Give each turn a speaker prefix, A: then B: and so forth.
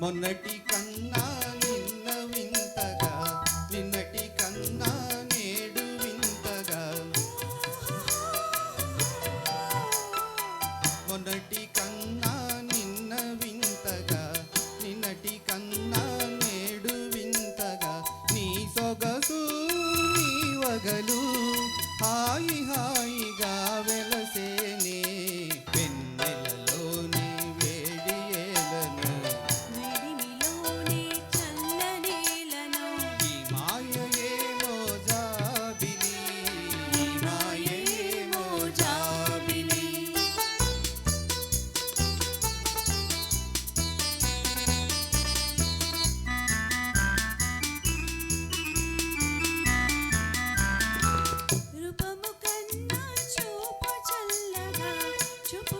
A: మొన్నటి కన్నా నిన్న వింతగా, నిన్నటి కన్నా నేడు వింతగా, మొన్నటి కన్నా నిన్న వింతగా, నిన్నటి కన్నా నేడు వింతగా, నీ సొగసు నీ వగలు హాయి హాయిగా వెలసేనే, వెన్నెలలోని వేడి ఏలను,
B: వేడిమిలోనే చల్లనేలను,
A: ఈ మాయయేమో జాబిలి, ఈ మాయయేమో జాబిలి.
B: రూపము కన్నా చూపు చల్లగా, చూపు